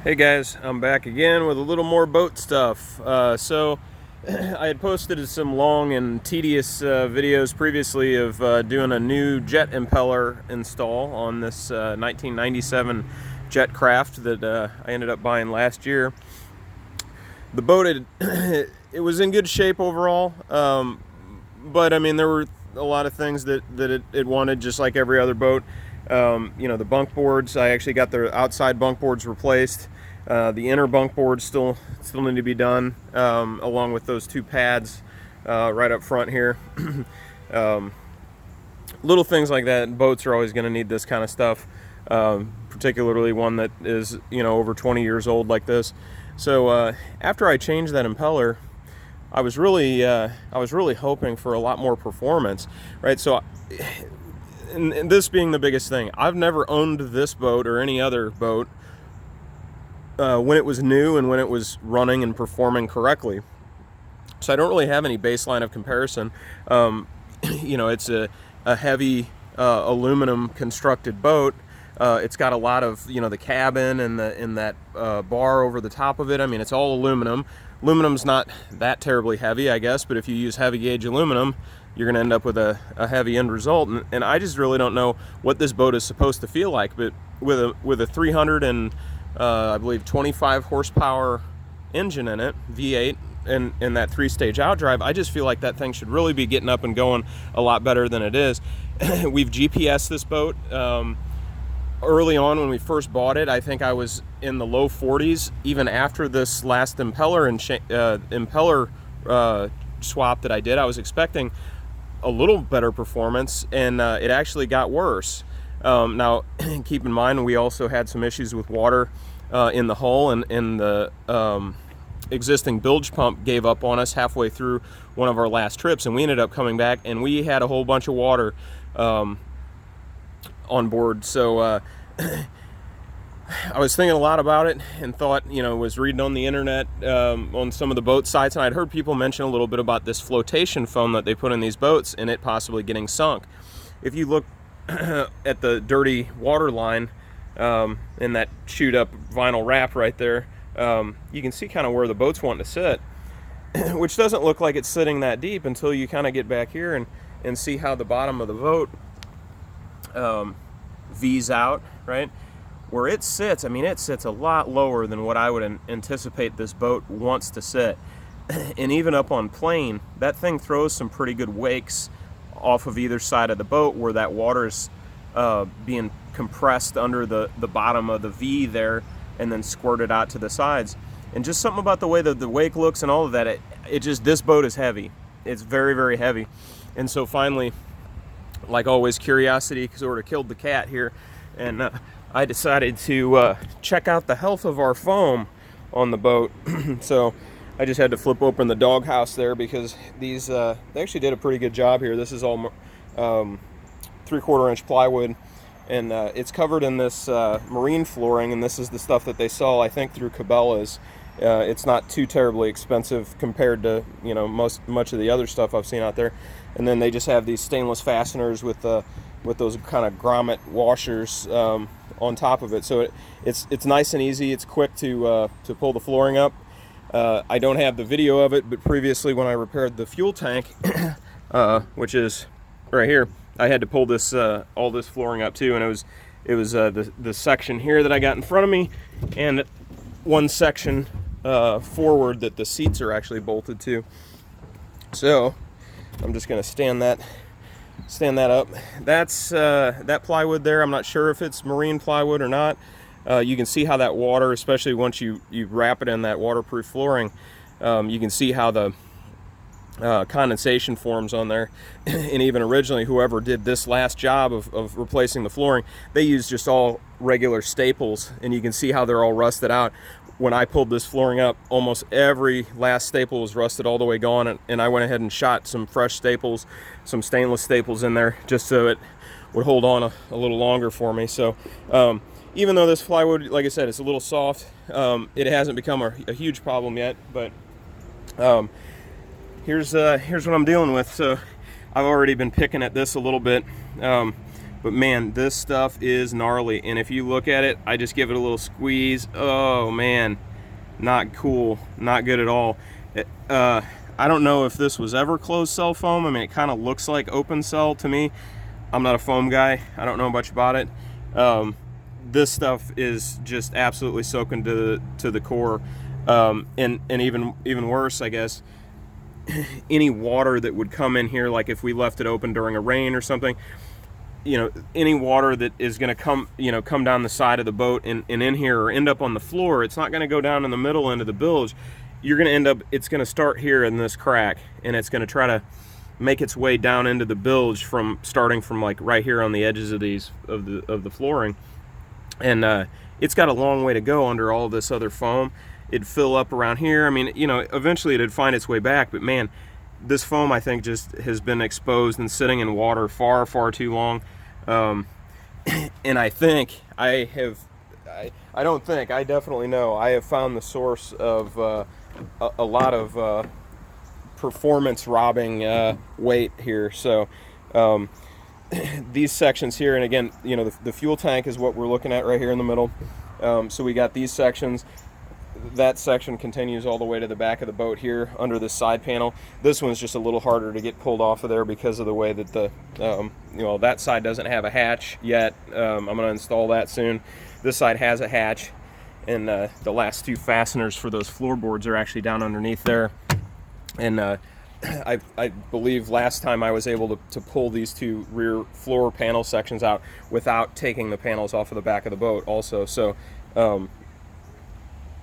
Hey guys, I'm back again with a little more boat stuff. So I had posted some long and tedious videos previously of doing a new jet impeller install on this 1997 Jetcraft that I ended up buying last year. The boat, it was in good shape overall, but I mean there were a lot of things that it wanted, just like every other boat. You know, the bunk boards, I actually got the outside bunk boards replaced. The inner bunk boards still need to be done, along with those two pads right up front here. Little things like that. Boats are always going to need this kind of stuff, particularly one that is, you know, over 20 years old like this. So after I changed that impeller, I was really hoping for a lot more performance, right? So and this being the biggest thing, I've never owned this boat or any other boat when it was new and when it was running and performing correctly. So I don't really have any baseline of comparison. You know, it's a heavy aluminum constructed boat. It's got a lot of, you know, the cabin and that bar over the top of it. I mean, it's all aluminum. Aluminum's not that terribly heavy, I guess, but if you use heavy gauge aluminum, you're going to end up with a heavy end result. And I just really don't know what this boat is supposed to feel like. But with a 300 and I believe 25 horsepower engine in it, V8, and that 3-stage outdrive, I just feel like that thing should really be getting up and going a lot better than it is. We've GPSed this boat. Early on when we first bought it, I think I was in the low 40s. Even after this last impeller swap that I did, I was expecting a little better performance, and it actually got worse. Now, keep in mind, we also had some issues with water in the hull, and the existing bilge pump gave up on us halfway through one of our last trips, and we ended up coming back, and we had a whole bunch of water on board. So I was thinking a lot about it and thought, you know, was reading on the internet on some of the boat sites, and I'd heard people mention a little bit about this flotation foam that they put in these boats and it possibly getting sunk. If you look at the dirty water line in that chewed up vinyl wrap right there, you can see kind of where the boat's wanting to sit, which doesn't look like it's sitting that deep until you kind of get back here and see how the bottom of the boat V's out, right? Where it sits, I mean, it sits a lot lower than what I would anticipate this boat wants to sit. And even up on plane, that thing throws some pretty good wakes off of either side of the boat where that water is being compressed under the bottom of the V there and then squirted out to the sides. And just something about the way that the wake looks and all of that, this boat is heavy. It's very, very heavy. And so finally, like always, curiosity sort of killed the cat here, and I decided to check out the health of our foam on the boat. So I just had to flip open the doghouse there because these they actually did a pretty good job here. This is all 3/4 inch plywood, and it's covered in this marine flooring, and this is the stuff that they sell, I think, through Cabela's. It's not too terribly expensive compared to, you know, much of the other stuff I've seen out there. And then they just have these stainless fasteners with those kind of grommet washers on top of it. So it's nice and easy. It's quick to pull the flooring up. I don't have the video of it, but previously when I repaired the fuel tank, which is right here, I had to pull this all this flooring up too, and it was the section here that I got in front of me, and one section forward that the seats are actually bolted to. So I'm just going to stand that up. That's that plywood there. I'm not sure if it's marine plywood or not. You can see how that water, especially once you wrap it in that waterproof flooring, you can see how the condensation forms on there. And even originally, whoever did this last job of replacing the flooring, they used just all regular staples, and you can see how they're all rusted out. When I pulled this flooring up, almost every last staple was rusted all the way gone, and I went ahead and shot some fresh staples, some stainless staples in there, just so it would hold on a little longer for me. So even though this plywood, like I said, it's a little soft, it hasn't become a huge problem yet, but here's what I'm dealing with. So I've already been picking at this a little bit, But man, this stuff is gnarly. And if you look at it, I just give it a little squeeze. Oh man, not cool, not good at all. I don't know if this was ever closed cell foam. I mean, it kind of looks like open cell to me. I'm not a foam guy. I don't know much about it. This stuff is just absolutely soaking to the core. And even worse, I guess, any water that would come in here, like if we left it open during a rain or something, you know, any water that is going to come down the side of the boat and in here or end up on the floor, it's not going to go down in the middle into the bilge. You're going to end up, it's going to start here in this crack, and it's going to try to make its way down into the bilge starting from like right here on the edges of the flooring. And it's got a long way to go under all this other foam. It'd fill up around here. I mean, you know, eventually it'd find its way back, but man, this foam, I think, just has been exposed and sitting in water far, far too long. And I think I definitely know I have found the source of a lot of performance robbing weight here. So these sections here, and again, you know, the fuel tank is what we're looking at right here in the middle. So we got these sections. That section continues all the way to the back of the boat here under the side panel. This one's just a little harder to get pulled off of there because of the way that the you know, that side doesn't have a hatch yet. I'm going to install that soon. This side has a hatch, and the last two fasteners for those floorboards are actually down underneath there. And I believe last time I was able to pull these two rear floor panel sections out without taking the panels off of the back of the boat also. So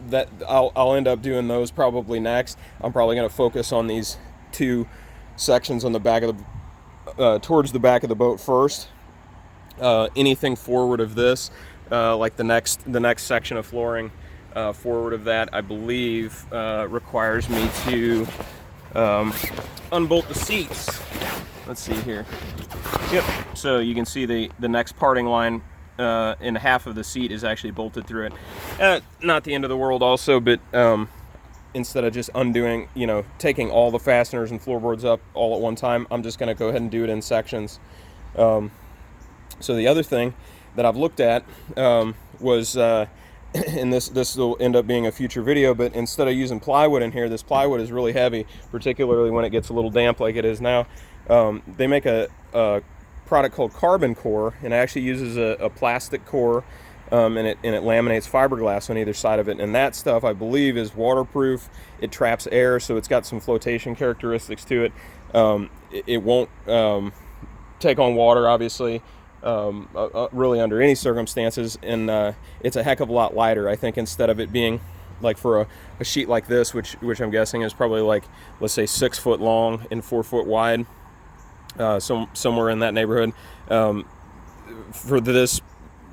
that I'll end up doing those probably next. I'm probably going to focus on these two sections on the back of the towards the back of the boat first. Anything forward of this, like the next section of flooring forward of that, I believe requires me to unbolt the seats. Let's see here. Yep. So you can see the next parting line. And half of the seat is actually bolted through it. Not the end of the world also, but instead of just undoing, you know, taking all the fasteners and floorboards up all at one time, I'm just going to go ahead and do it in sections. So the other thing that I've looked at was, and this will end up being a future video, but instead of using plywood in here, this plywood is really heavy, particularly when it gets a little damp like it is now. They make a product called carbon core, and it actually uses a plastic core, and it laminates fiberglass on either side of it, and that stuff I believe is waterproof. It traps air, so it's got some flotation characteristics to it. It won't take on water, obviously, really under any circumstances, and it's a heck of a lot lighter. I think instead of it being like for a sheet like this, which I'm guessing is probably like, let's say 6 foot long and 4 foot wide, somewhere in that neighborhood. For this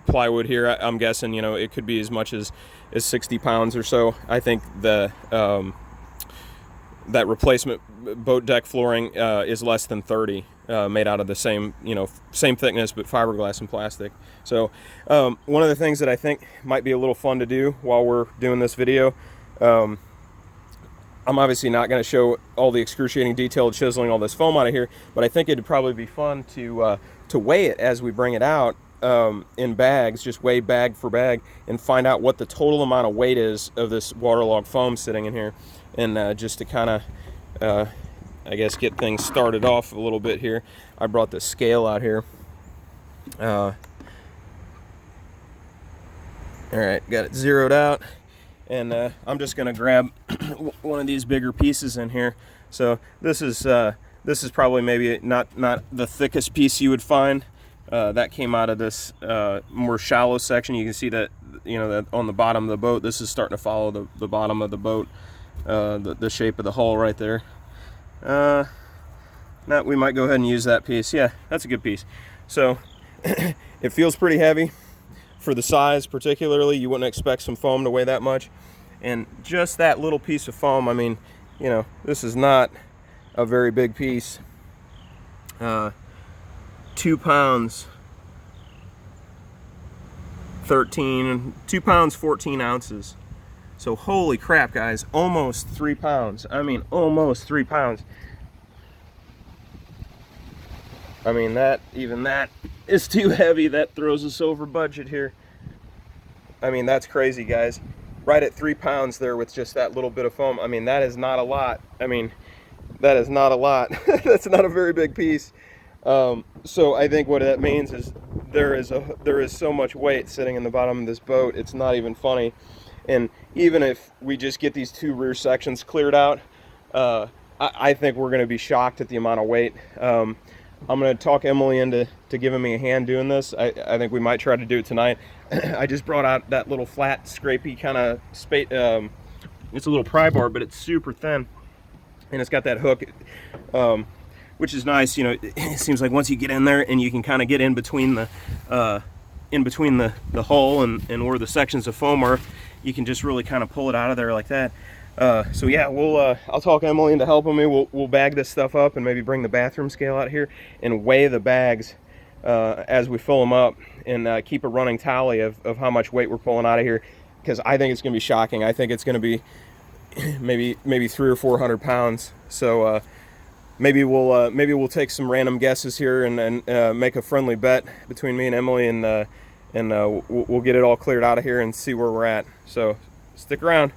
plywood here, I'm guessing, you know, it could be as much as 60 pounds or so. I think the that replacement boat deck flooring is less than 30, made out of the same, you know, same thickness but fiberglass and plastic. So one of the things that I think might be a little fun to do while we're doing this video, I'm obviously not going to show all the excruciating detail of chiseling all this foam out of here, but I think it'd probably be fun to weigh it as we bring it out in bags, just weigh bag for bag, and find out what the total amount of weight is of this waterlogged foam sitting in here, and just to kind of, I guess, get things started off a little bit here. I brought the scale out here. All right, got it zeroed out. And I'm just going to grab one of these bigger pieces in here. So this is probably maybe not the thickest piece you would find. That came out of this more shallow section. You can see that, you know, that on the bottom of the boat, this is starting to follow the bottom of the boat, the shape of the hull right there. Now we might go ahead and use that piece. Yeah, that's a good piece. So it feels pretty heavy. For the size particularly, you wouldn't expect some foam to weigh that much. And just that little piece of foam, I mean, you know, this is not a very big piece. 2 pounds, 2 pounds, 14 ounces. So holy crap, guys, almost 3 pounds. I mean, almost 3 pounds. I mean, even that is too heavy. That throws us over budget here. I mean, that's crazy, guys. Right at 3 pounds there with just that little bit of foam. I mean, that is not a lot. I mean, that is not a lot. That's not a very big piece. So I think what that means is there is so much weight sitting in the bottom of this boat, it's not even funny. And even if we just get these 2 rear sections cleared out, I think we're going to be shocked at the amount of weight. I'm going to talk Emily into giving me a hand doing this. I think we might try to do it tonight. I just brought out that little flat, scrapey kind of spade. It's a little pry bar, but it's super thin, and it's got that hook, which is nice. You know, it seems like once you get in there and you can kind of get in between the hull and where the sections of foam are, you can just really kind of pull it out of there like that. So yeah, I'll talk Emily into helping me. We'll bag this stuff up and maybe bring the bathroom scale out here and weigh the bags as we fill them up, and keep a running tally of how much weight we're pulling out of here, because I think it's going to be shocking. I think it's going to be maybe 300 or 400 pounds. So maybe we'll take some random guesses here and make a friendly bet between me and Emily, and we'll get it all cleared out of here and see where we're at. So stick around.